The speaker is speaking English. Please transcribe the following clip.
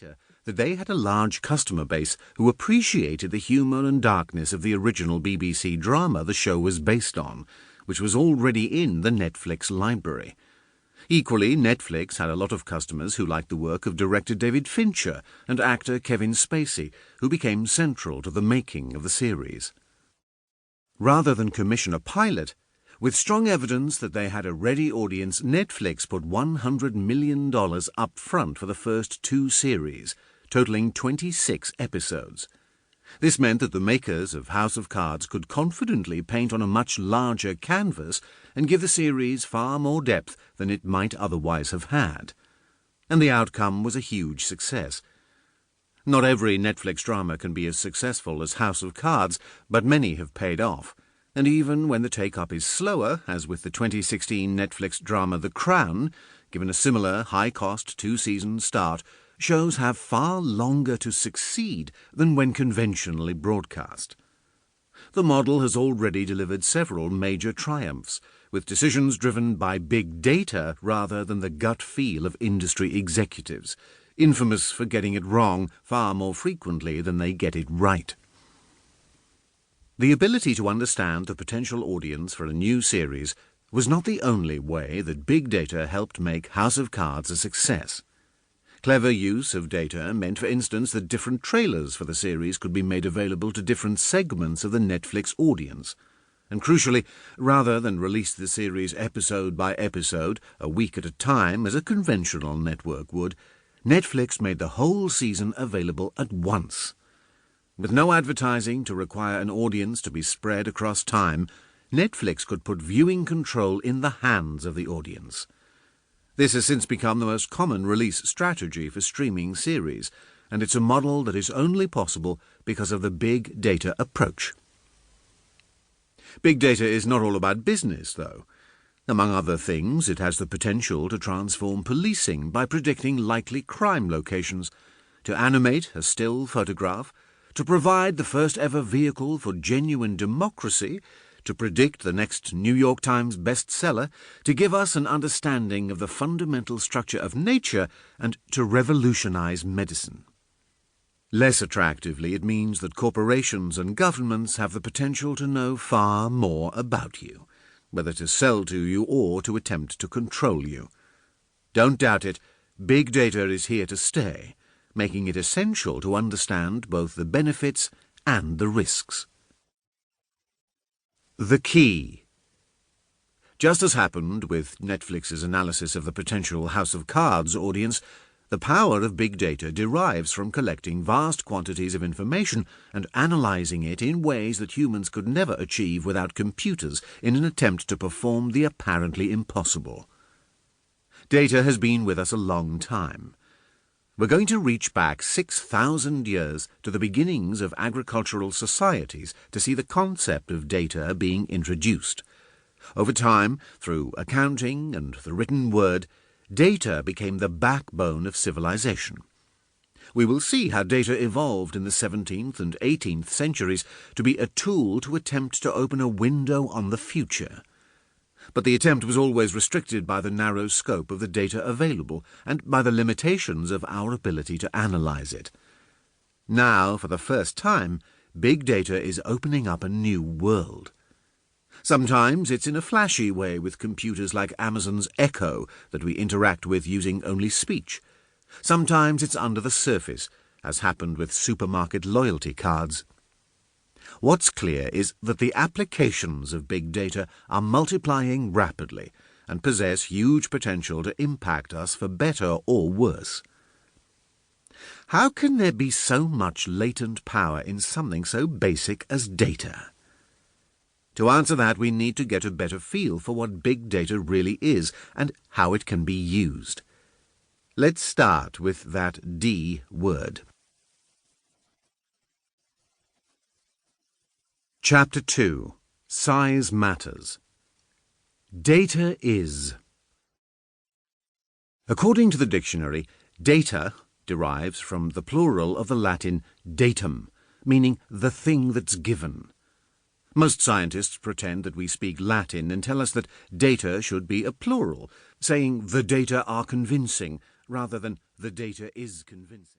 later that they had a large customer base who appreciated the humour and darkness of the original BBC drama the show was based on, which was already in the Netflix library. Equally, Netflix had a lot of customers who liked the work of director David Fincher and actor Kevin Spacey, who became central to the making of the series. Rather than commission a pilot, with strong evidence that they had a ready audience, Netflix put $100 million up front for the first 2 series, totaling 26 episodes. This meant that the makers of House of Cards could confidently paint on a much larger canvas and give the series far more depth than it might otherwise have had. And the outcome was a huge success. Not every Netflix drama can be as successful as House of Cards, but many have paid off. And even when the take-up is slower, as with the 2016 Netflix drama The Crown, given a similar high-cost 2-season start, shows have far longer to succeed than when conventionally broadcast. The model has already delivered several major triumphs, with decisions driven by big data rather than the gut feel of industry executives, infamous for getting it wrong far more frequently than they get it right. The ability to understand the potential audience for a new series was not the only way that big data helped make House of Cards a success. Clever use of data meant, for instance, that different trailers for the series could be made available to different segments of the Netflix audience. And crucially, rather than release the series episode by episode, a week at a time, as a conventional network would, Netflix made the whole season available at once. With no advertising to require an audience to be spread across time, Netflix could put viewing control in the hands of the audience. This has since become the most common release strategy for streaming series, and it's a model that is only possible because of the big data approach. Big data is not all about business, though. Among other things, it has the potential to transform policing by predicting likely crime locations, to animate a still photograph, to provide the first-ever vehicle for genuine democracy, to predict the next New York Times bestseller, to give us an understanding of the fundamental structure of nature, and to revolutionize medicine. Less attractively, it means that corporations and governments have the potential to know far more about you, whether to sell to you or to attempt to control you. Don't doubt it, big data is here to stay, making it essential to understand both the benefits and the risks. The key. Just as happened with Netflix's analysis of the potential House of Cards audience, the power of big data derives from collecting vast quantities of information and analysing it in ways that humans could never achieve without computers in an attempt to perform the apparently impossible. Data has been with us a long time. We're going to reach back 6,000 years to the beginnings of agricultural societies to see the concept of data being introduced. Over time, through accounting and the written word, data became the backbone of civilization. We will see how data evolved in the 17th and 18th centuries to be a tool to attempt to open a window on the future. But the attempt was always restricted by the narrow scope of the data available and by the limitations of our ability to analyze it. Now, for the first time, big data is opening up a new world. Sometimes it's in a flashy way with computers like Amazon's Echo that we interact with using only speech. Sometimes it's under the surface, as happened with supermarket loyalty cards. What's clear is that the applications of big data are multiplying rapidly and possess huge potential to impact us for better or worse. How can there be so much latent power in something so basic as data? To answer that, we need to get a better feel for what big data really is and how it can be used. Let's start with that D word. Chapter 2. Size Matters. Data is. According to the dictionary, data derives from the plural of the Latin datum, meaning the thing that's given. Most scientists pretend that we speak Latin and tell us that data should be a plural, saying the data are convincing rather than the data is convincing.